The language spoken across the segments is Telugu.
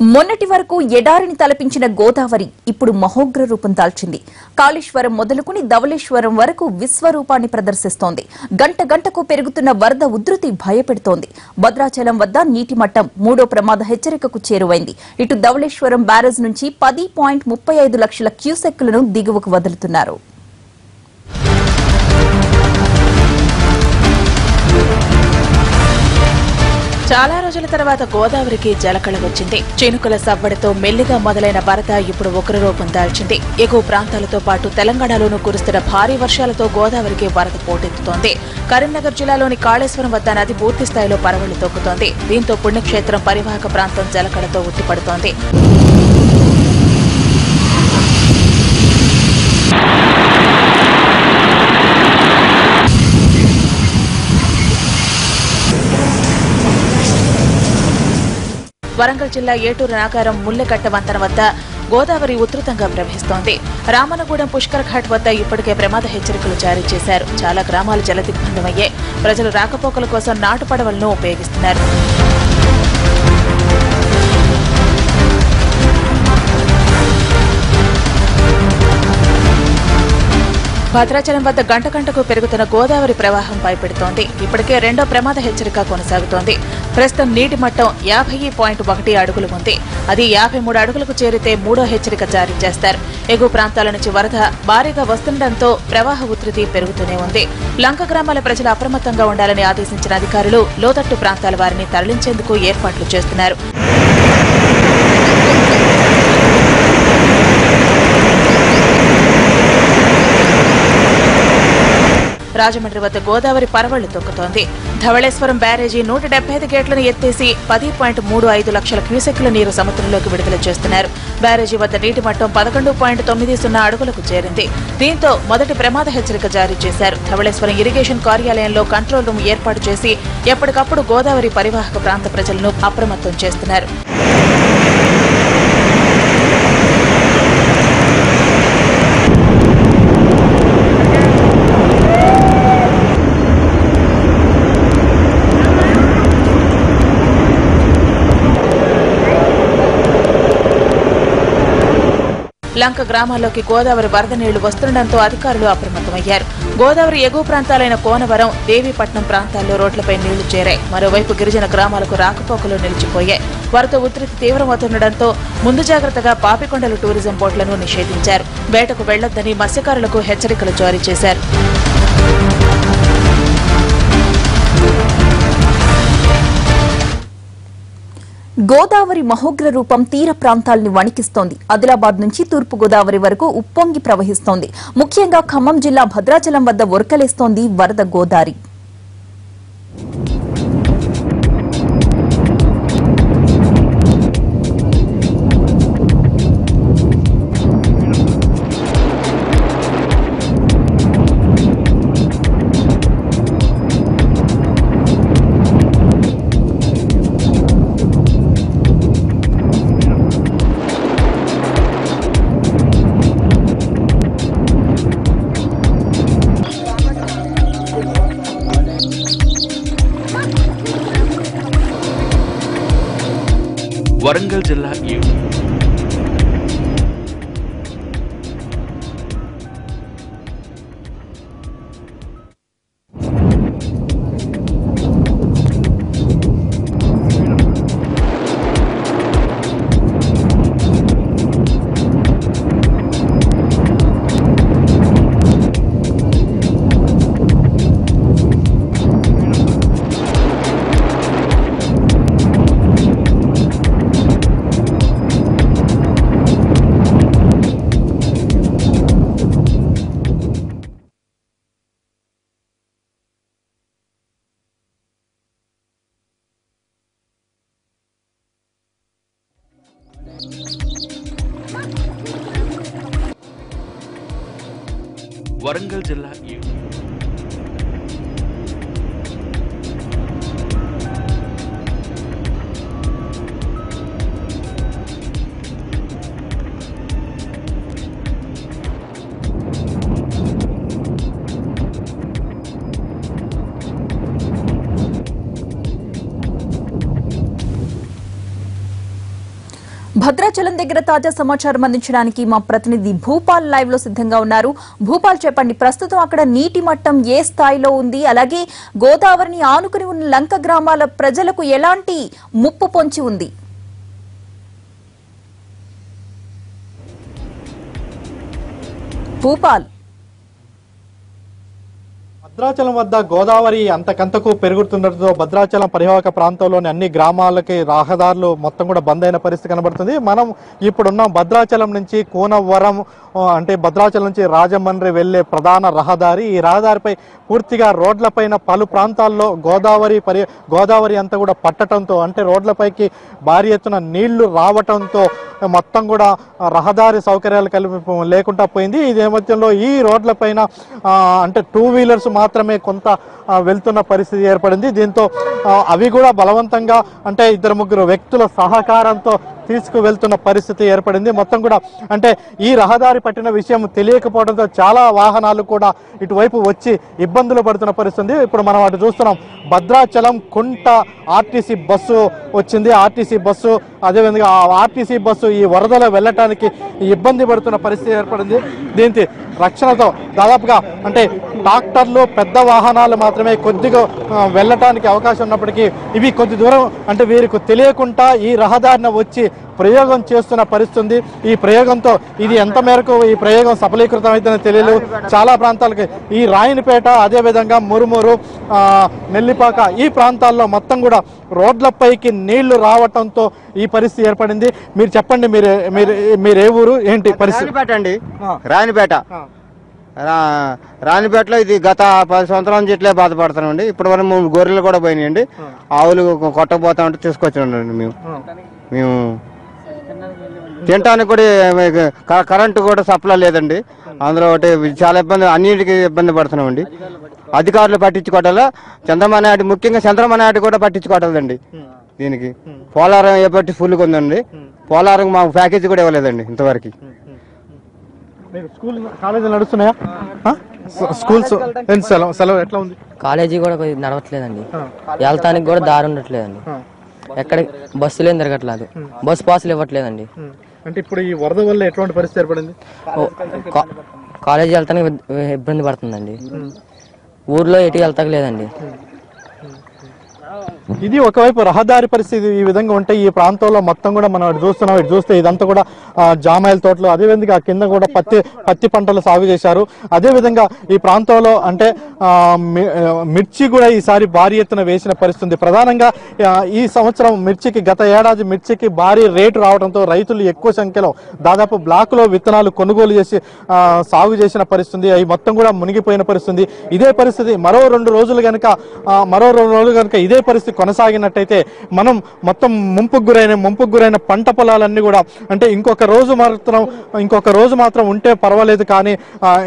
మొన్నటి వరకు ఎడారిని తలపించిన గోదావరి ఇప్పుడు మహోగ్ర రూపం దాల్చింది. కాళేశ్వరం మొదలుకుని ధవళేశ్వరం వరకు విశ్వరూపాన్ని ప్రదర్శిస్తోంది. గంట గంటకు పెరుగుతున్న వరద ఉధృతి భయపెడుతోంది. భద్రాచలం వద్ద నీటి మట్టం 3వ ప్రమాద హెచ్చరికకు చేరువైంది. ఇటు ధవళేశ్వరం బ్యారేజ్ నుంచి 10.35 లక్షల క్యూసెక్కులను దిగువకు వదులుతున్నారు. చాలా రోజుల తర్వాత గోదావరికి జలకళ వచ్చింది. చినుకుల సవ్వడితో మెల్లిగా మొదలైన వరద ఇప్పుడు ఉగ్రరూపం దాల్చింది. ఎగువ ప్రాంతాలతో పాటు తెలంగాణలోనూ కురుస్తున్న భారీ వర్షాలతో గోదావరికి వరద పోటెత్తుతోంది. కరీంనగర్ జిల్లాలోని కాళేశ్వరం వద్ద నది పూర్తి స్థాయిలో పరవళ్లు తొక్కుతోంది. దీంతో పుణ్యక్షేత్రం పరివాహక ప్రాంతం జలకళతో ఉట్టిపడుతోంది. వరంగల్ జిల్లా ఏటూరు నాగారం ముల్లెకట్ట వంతెన వద్ద గోదావరి ఉధృతంగా ప్రవహిస్తోంది. రామనగూడెం పుష్కర్ ఘాట్ వద్ద ఇప్పటికే ప్రమాద హెచ్చరికలు జారీ చేశారు. చాలా గ్రామాలు జలదిగ్బంధమయ్యాయి. ప్రజలు రాకపోకల కోసం నాటు పడవలను ఉపయోగిస్తున్నారు. భద్రాచలం వద్ద గంట గంటకు పెరుగుతున్న గోదావరి ప్రవాహం భయపెడుతోంది. ఇప్పటికే 2వ ప్రమాద హెచ్చరిక కొనసాగుతోంది. ప్రస్తుతం నీటి మట్టం 50.1 అడుగులు ఉంది. అది 53 అడుగులకు చేరితే 3వ హెచ్చరిక జారీ చేస్తారు. ఎగువ ప్రాంతాల నుంచి వరద భారీగా వస్తుండటంతో ప్రవాహ ఉధృతి పెరుగుతూనే ఉంది. లంక గ్రామాల ప్రజలు అప్రమత్తంగా ఉండాలని ఆదేశించిన అధికారులు లోతట్టు ప్రాంతాల వారిని తరలించేందుకు ఏర్పాట్లు చేస్తున్నారు. రాజమండ్రి వద్ద గోదావరి పరవళ్లు తొక్కుతోంది. ధవళేశ్వరం బ్యారేజీ 175 గేట్లను ఎత్తేసి 10.35 లక్షల క్యూసెక్కుల నీరు సముద్రంలోకి విడుదల చేస్తున్నారు. బ్యారేజీ వద్ద నీటి మట్టం 11.90 అడుగులకు చేరింది. దీంతో మొదటి ప్రమాద హెచ్చరిక జారీ చేశారు. ధవళేశ్వరం ఇరిగేషన్ కార్యాలయంలో కంట్రోల్ రూమ్ ఏర్పాటు చేసి ఎప్పటికప్పుడు గోదావరి పరివాహక ప్రాంత ప్రజలను అప్రమత్తం చేస్తున్నారు. లంక గ్రామాల్లోకి గోదావరి వరద నీళ్లు వస్తుండటంతో అధికారులు అప్రమత్తమయ్యారు. గోదావరి ఎగువ ప్రాంతాలైన కోనవరం, దేవీపట్నం ప్రాంతాల్లో రోడ్లపై నీళ్లు చేరాయి. మరోవైపు గిరిజన గ్రామాలకు రాకపోకలు నిలిచిపోయాయి. వరద ఉధృతి తీవ్రమవుతుండటంతో ముందు జాగ్రత్తగా పాపికొండలు టూరిజం బోట్లను నిషేధించారు. వేటకు వెళ్లొద్దని మత్స్యకారులకు హెచ్చరికలు జారీ చేశారు. గోదావరి మహోగ్ర రూపం తీర ప్రాంతాల్ని వణికిస్తోంది. ఆదిలాబాద్ నుంచి తూర్పు గోదావరి వరకు ఉప్పొంగి ప్రవహిస్తోంది. ముఖ్యంగా ఖమ్మం జిల్లా భద్రాచలం వద్ద ఉరకలేస్తోంది వరద గోదావరి. వరంగల్ జిల్లా వరంగల్ జిల్లా భద్రాచలం దగ్గర తాజా సమాచారం అందించడానికి మా ప్రతినిధి భూపాల్ లైవ్ లో సిద్ధంగా ఉన్నారు. భూపాల్, చెప్పండి, ప్రస్తుతం అక్కడ నీటి మట్టం ఏ స్థాయిలో ఉంది? అలాగే గోదావరిని ఆనుకుని ఉన్న లంక గ్రామాల ప్రజలకు ఎలాంటి ముప్పు పొంచి ఉంది? భూపాల్, భద్రాచలం వద్ద గోదావరి అంతకంతకు పెరుగుతుండటంతో భద్రాచలం పరివాహక ప్రాంతంలోని అన్ని గ్రామాలకి రహదారులు మొత్తం కూడా బంద్ అయిన పరిస్థితి కనబడుతుంది. మనం ఇప్పుడున్న భద్రాచలం నుంచి కోనవరం, అంటే భద్రాచలం నుంచి రాజమండ్రి వెళ్లే ప్రధాన రహదారి. ఈ రహదారిపై పూర్తిగా రోడ్లపైన పలు ప్రాంతాల్లో గోదావరి అంతా కూడా పట్టడంతో, అంటే రోడ్లపైకి భారీ ఎత్తున నీళ్లు రావటంతో మొత్తం కూడా రహదారి సౌకర్యాలు లేకుండా పోయింది. ఈ నేపథ్యంలో ఈ రోడ్లపైన అంటే 2 వీలర్స్ మాత్రమే కొంత వెళ్తున్న పరిస్థితి ఏర్పడింది. దీంతో అవి కూడా బలవంతంగా, అంటే 2-3 వ్యక్తుల సహకారంతో తీసుకువెళ్తున్న పరిస్థితి ఏర్పడింది. మొత్తం కూడా అంటే ఈ రహదారి పట్టిన విషయం తెలియకపోవడంతో చాలా వాహనాలు కూడా ఇటువైపు వచ్చి ఇబ్బందులు పడుతున్న పరిస్థితి. ఇప్పుడు మనం అటు చూస్తున్నాం, భద్రాచలం కుంట ఆర్టీసీ బస్సు వచ్చింది. ఆర్టీసీ బస్సు, అదేవిధంగా ఆ ఆర్టీసీ బస్సు ఈ వరదలో వెళ్ళటానికి ఇబ్బంది పడుతున్న పరిస్థితి ఏర్పడింది. దీనికి రక్షణతో దాదాపుగా అంటే ట్రాక్టర్లు, పెద్ద వాహనాలు మాత్రమే కొద్దిగా వెళ్ళటానికి అవకాశం ఉన్నప్పటికీ ఇవి కొద్ది దూరం, అంటే వీరికి తెలియకుండా ఈ రహదారిన వచ్చి ప్రయోగం చేస్తున్న పరిస్థితి. ఈ ప్రయోగంతో ఇది ఎంత మేరకు ఈ ప్రయోగం సఫలీకృతం అయితేనే తెలియదు. చాలా ప్రాంతాలకి ఈ రాయనిపేట, అదేవిధంగా మురుమూరు, నెల్లిపాక ఈ ప్రాంతాల్లో మొత్తం కూడా రోడ్లపైకి నీళ్లు రావటంతో ఈ పరిస్థితి ఏర్పడింది. మీరు చెప్పండి, మీరు ఏ ఊరు, ఏంటి పరిస్థితి? రాయనిపేట. రాణిపేటలో ఇది గత 10 సంవత్సరాల నుంచి ఇట్లే బాధపడుతున్నామండి. ఇప్పటి వరకు గొర్రెలు కూడా పోయినాయండి. ఆవులు కొట్టకపోతా ఉంటే తీసుకొచ్చామండి. మేము తినటానికి కూడా కరెంటు కూడా సప్లై లేదండి. అందులో ఒకటి చాలా ఇబ్బంది, అన్నింటికి ఇబ్బంది పడుతున్నామండి. అధికారులు పట్టించుకోవటాల, చంద్రబాబు నాయుడు, ముఖ్యంగా చంద్రబాబు నాయుడు కూడా పట్టించుకోవట్లేదండి. దీనికి పోలారం ఏ పట్టి ఫుల్గా ఉందండి. పోలారం మాకు ప్యాకేజీ కూడా ఇవ్వలేదండి ఇంతవరకు. కాలేజీలు నడుస్తున్నాయా? స్కూల్స్ సెలవు ఎట్లా ఉంది? కాలేజీ కూడా నడవట్లేదండి. వెళ్తానికి కూడా దారి ఉండట్లేదండి. ఎక్కడ బస్సులు ఏం తిరగట్లేదు, బస్సు పాసులు ఇవ్వట్లేదండి. అంటే ఇప్పుడు ఈ వరద వల్ల ఎటువంటి పరిస్థితి ఏర్పడింది? కాలేజీ వెళ్తానికి ఇబ్బంది పడుతుందండి. ఊర్లో ఎటు వెళ్తలేదండి. ఇది ఒకవైపు రహదారి పరిస్థితి ఈ విధంగా ఉంటే, ఈ ప్రాంతంలో మొత్తం కూడా మనం ఇటు చూస్తున్నాం. ఇటు చూస్తే ఇదంతా కూడా జామాయిల తోటలు, అదేవిధంగా కింద కూడా పత్తి పంటలు సాగు చేశారు. అదేవిధంగా ఈ ప్రాంతంలో అంటే మిర్చి కూడా ఈసారి భారీ ఎత్తున వేసిన పరిస్థితి. ప్రధానంగా ఈ సంవత్సరం మిర్చికి, గత ఏడాది మిర్చికి భారీ రేటు రావడంతో రైతులు ఎక్కువ సంఖ్యలో దాదాపు బ్లాకులో విత్తనాలు కొనుగోలు చేసి సాగు చేసిన పరిస్థితి. అవి మొత్తం కూడా మునిగిపోయిన పరిస్థితి. ఇదే పరిస్థితి మరో 2 రోజులు కనుక ఇదే పరిస్థితి కొనసాగినట్టయితే మనం మొత్తం ముంపుకు గురైన పంట పొలాలన్నీ కూడా, అంటే ఇంకొక రోజు మాత్రం ఉంటే పర్వాలేదు, కానీ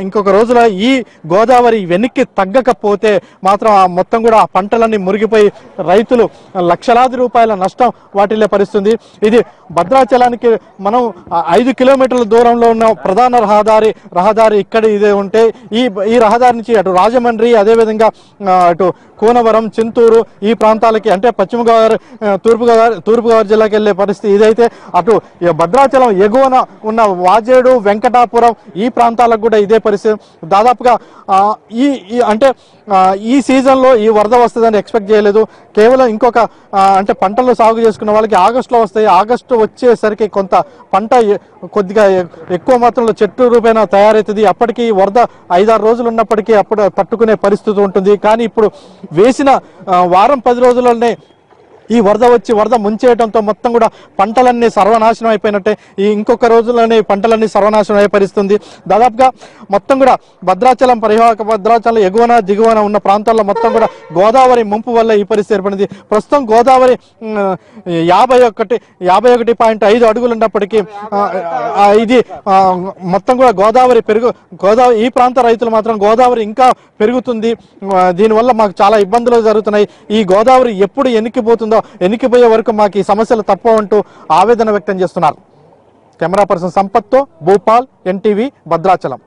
ఇంకొక రోజుల ఈ గోదావరి వెనక్కి తగ్గకపోతే మాత్రం మొత్తం కూడా ఆ పంటలన్నీ మురిగిపోయి రైతులు లక్షలాది రూపాయల నష్టం వాటిల్లే పరిస్థితి. ఇది భద్రాచలానికి మనం 5 కిలోమీటర్ల దూరంలో ఉన్న ప్రధాన రహదారి ఇక్కడ ఇదే ఉంటే, ఈ రహదారి నుంచి అటు రాజమండ్రి, అదేవిధంగా అటు కోనవరం, చింతూరు ఈ ప్రాంతాలకి, అంటే పశ్చిమ గోదావరి, తూర్పుగోదావరి జిల్లాకి వెళ్లే పరిస్థితి ఇదైతే. అటు భద్రాచలం ఎగువన ఉన్న వాజేడు, వెంకటాపురం ఈ ప్రాంతాలకు కూడా ఇదే పరిస్థితి. దాదాపుగా ఈ సీజన్లో ఈ వరద వస్తుందని ఎక్స్పెక్ట్ చేయలేదు. కేవలం ఇంకొక అంటే పంటలు సాగు చేసుకున్న వాళ్ళకి ఆగస్టులో వస్తాయి. ఆగస్టు వచ్చేసరికి కొంత పంట కొద్దిగా ఎక్కువ మాత్రంలో చెట్టు రూపేణా తయారవుతుంది. అప్పటికి వరద 5-6 రోజులు ఉన్నప్పటికీ అప్పుడు తట్టుకునే పరిస్థితి ఉంటుంది. కానీ ఇప్పుడు వేసిన వారం 10 రోజుల్లోనే ఈ వరద ముంచేయడంతో మొత్తం కూడా పంటలన్నీ సర్వనాశనం అయిపోయినట్టే. ఈ ఇంకొక రోజుల్లోనే పంటలన్నీ సర్వనాశనం అయ్యే పరిస్థితుంది. దాదాపుగా మొత్తం కూడా భద్రాచలం ఎగువన దిగువన ఉన్న ప్రాంతాల్లో మొత్తం కూడా గోదావరి ముంపు వల్ల ఈ పరిస్థితి ఏర్పడింది. ప్రస్తుతం గోదావరి 51.5 అడుగులు ఉన్నప్పటికీ ఇది మొత్తం కూడా గోదావరి ఈ ప్రాంత రైతులు మాత్రం గోదావరి ఇంకా పెరుగుతుంది, దీనివల్ల మాకు చాలా ఇబ్బందులు జరుగుతున్నాయి, ఈ గోదావరి ఎప్పుడు ఎన్నికిపోయే వరకు మాకు ఈ సమస్యలు తప్పవంటూ ఆవేదన వ్యక్తం చేస్తున్నారు. కెమెరా పర్సన్ సంపత్తో భూపాల్, ఎన్టీవీ, భద్రాచలం.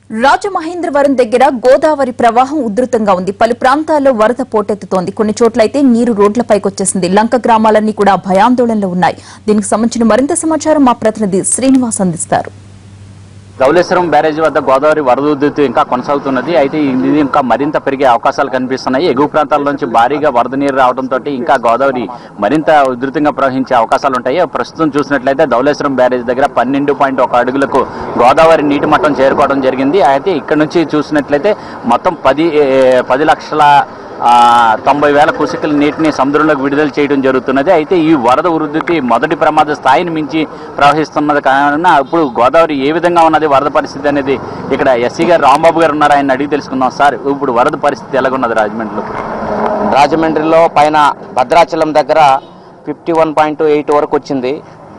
రాజమహేంద్రవరం దగ్గర గోదావరి ప్రవాహం ఉధృతంగా ఉంది. పలు ప్రాంతాల్లో వరద పోటెత్తుతోంది. కొన్ని చోట్లయితే నీరు రోడ్లపైకి వచ్చేసింది. లంక గ్రామాలన్నీ కూడా భయాందోళనలో ఉన్నాయి. దీనికి సంబంధించిన మరింత సమాచారం మా ప్రతినిధి శ్రీనివాస్ అందిస్తారు. ధవళేశ్వరం బ్యారేజీ వద్ద గోదావరి వరద ఉధృతి ఇంకా కొనసాగుతున్నది. అయితే ఇది ఇంకా మరింత పెరిగే అవకాశాలు కనిపిస్తున్నాయి. ఎగువ ప్రాంతాల నుంచి భారీగా వరద నీరు రావడంతో ఇంకా గోదావరి మరింత ఉధృతంగా ప్రవహించే అవకాశాలు ఉంటాయి. ప్రస్తుతం చూసినట్లయితే ధవళేశ్వరం బ్యారేజీ దగ్గర 12.1 అడుగులకు గోదావరి నీటి మట్టం చేరుకోవడం జరిగింది. అయితే ఇక్కడ నుంచి చూసినట్లయితే మొత్తం 10,90,000 క్యూసెక్కుల నీటిని సముద్రంలోకి విడుదల చేయడం జరుగుతున్నది. అయితే ఈ వరద ఉధృతి మొదటి ప్రమాద స్థాయిని మించి ప్రవహిస్తున్నది కావున ఇప్పుడు గోదావరి ఏ విధంగా ఉన్నది వరద పరిస్థితి అనేది ఇక్కడ ఎస్సీ గారు రాంబాబు గారు ఉన్నారు, ఆయన అడిగి తెలుసుకుందాం. సార్, ఇప్పుడు వరద పరిస్థితి ఎలాగున్నది రాజమండ్రిలో పైన భద్రాచలం దగ్గర 51.8 వరకు వచ్చింది.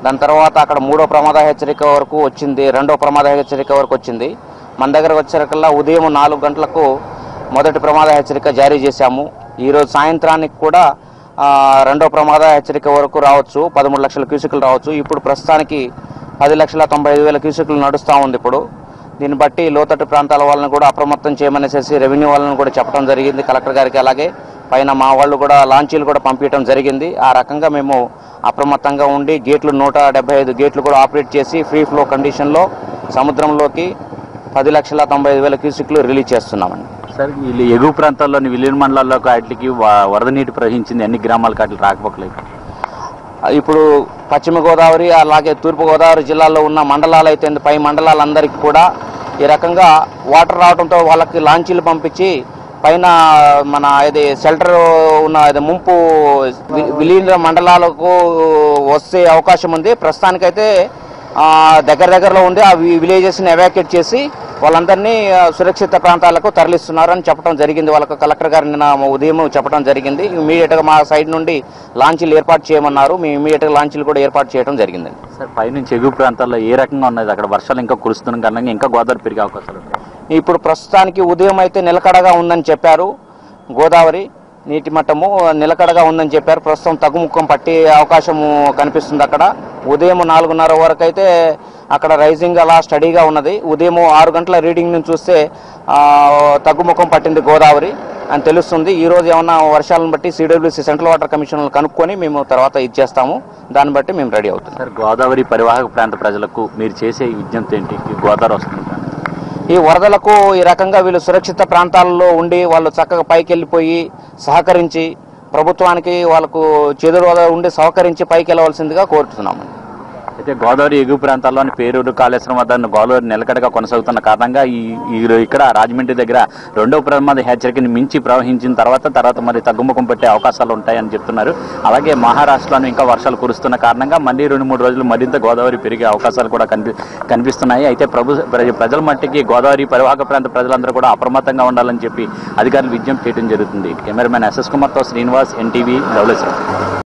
దాని తర్వాత అక్కడ 3వ ప్రమాద హెచ్చరిక వరకు వచ్చింది, 2వ ప్రమాద హెచ్చరిక వరకు వచ్చింది. మన దగ్గర వచ్చేసరికల్లా ఉదయం 4 గంటలకు మొదటి ప్రమాద హెచ్చరిక జారీ చేశాము. ఈరోజు సాయంత్రానికి కూడా 2వ ప్రమాద హెచ్చరిక వరకు రావచ్చు, 13 లక్షల క్యూసెక్కులు రావచ్చు. ఇప్పుడు ప్రస్తుతానికి 10,95,000 క్యూసెక్కులు నడుస్తూ ఉంది. ఇప్పుడు దీన్ని బట్టి లోతట్టు ప్రాంతాల వాళ్ళని కూడా అప్రమత్తం చేయమనేసి రెవెన్యూ వాళ్ళని కూడా చెప్పడం జరిగింది కలెక్టర్ గారికి. అలాగే పైన మా వాళ్ళు కూడా లాంచీలు కూడా పంపించడం జరిగింది. ఆ రకంగా మేము అప్రమత్తంగా ఉండి గేట్లు 175 గేట్లు కూడా ఆపరేట్ చేసి ఫ్రీ ఫ్లో కండిషన్లో సముద్రంలోకి 10,95,000 క్యూసెక్కులు రిలీజ్ చేస్తున్నామండి. సార్, వీళ్ళు ఎగువ ప్రాంతాల్లోని విలీన మండలాల్లోకి వాటికి వరద నీటి ప్రవహించింది. అన్ని గ్రామాలకు వాటికి రాకపోకలేదు. ఇప్పుడు పశ్చిమ గోదావరి అలాగే తూర్పు గోదావరి జిల్లాలో ఉన్న మండలాలు అయితే పై మండలాలందరికీ కూడా ఈ రకంగా వాటర్ రావడంతో వాళ్ళకి లాంచీలు పంపించి పైన మన ఇది షెల్టర్ ఉన్న ముంపు విలీన మండలాలకు వస్తే అవకాశం ఉంది. ప్రస్తుతానికైతే దగ్గరలో ఉండి ఆ విలేజెస్ని ఎవాక్యుయేట్ చేసి వాళ్ళందరినీ సురక్షిత ప్రాంతాలకు తరలిస్తున్నారని చెప్పడం జరిగింది. వాళ్ళకు కలెక్టర్ గారు నిన్న ఉదయం చెప్పడం జరిగింది. ఇమీడియట్గా మా సైడ్ నుండి లాంచీలు ఏర్పాటు చేయమన్నారు. మేము ఇమీడియట్గా లాంచీలు కూడా ఏర్పాటు చేయడం జరిగిందండి. సార్, పైనుంచి ఎగువ ప్రాంతాల్లో ఏ రకంగా ఉన్నది? అక్కడ వర్షాలు ఇంకా కురుస్తున్న కారణంగా ఇంకా గోదావరి పెరిగే అవకాశాలు ఉన్నాయి. ఇప్పుడు ప్రస్తుతానికి ఉదయం అయితే నిలకడగా ఉందని చెప్పారు. గోదావరి నీటి మట్టము నిలకడగా ఉందని చెప్పారు. ప్రస్తుతం తగ్గుముఖం పట్టే అవకాశం కనిపిస్తుంది. అక్కడ ఉదయం 4:30 వరకు అయితే అక్కడ రైజింగ్ అలా స్టడీగా ఉన్నది. ఉదయం 6 గంటల రీడింగ్ నుంచి చూస్తే తగ్గుముఖం పట్టింది గోదావరి అని తెలుస్తుంది. ఈరోజు ఏమన్నా వర్షాలను బట్టి సిడబ్ల్యూసీ సెంట్రల్ వాటర్ కమిషన్ కనుక్కొని మేము తర్వాత ఇచ్చేస్తాము. దాన్ని బట్టి మేము రెడీ అవుతాం. సార్, గోదావరి పరివాహక ప్రాంత ప్రజలకు మీరు చేసే విజ్ఞప్తి ఏంటి? గోదావరి వస్తుంది, ఈ వరదలకు ఈ రకంగా వీళ్ళు సురక్షిత ప్రాంతాల్లో ఉండి వాళ్ళు చక్కగా పైకి వెళ్ళిపోయి సహకరించి ప్రభుత్వానికి వాళ్ళకు చేదురుగా ఉండి సహకరించి పైకి వెళ్ళవలసిందిగా కోరుతున్నాము. అయితే గోదావరి ఎగువ ప్రాంతాల్లోని పేరూరు కాళేశ్వరం వద్ద గోదావరి నిలకడగా కొనసాగుతున్న కారణంగా ఇక్కడ రాజమండ్రి దగ్గర 2వ ప్రమాద హెచ్చరికని మించి ప్రవహించిన తర్వాత మరి తగ్గుముఖం పెట్టే అవకాశాలు ఉంటాయని చెప్తున్నారు. అలాగే మహారాష్ట్రలోనూ ఇంకా వర్షాలు కురుస్తున్న కారణంగా మళ్ళీ 2-3 రోజులు మరింత గోదావరి పెరిగే అవకాశాలు కూడా కనిపిస్తున్నాయి. అయితే ప్రజల మట్టికి గోదావరి పరివాహక ప్రాంత ప్రజలందరూ కూడా అప్రమత్తంగా ఉండాలని చెప్పి అధికారులు విజ్ఞప్తి చేయడం జరుగుతుంది. కెమెరామెన్ ఎస్ఎస్ కుమార్తో శ్రీనివాస్, ఎన్టీవీ, ధవళేశ్వరం.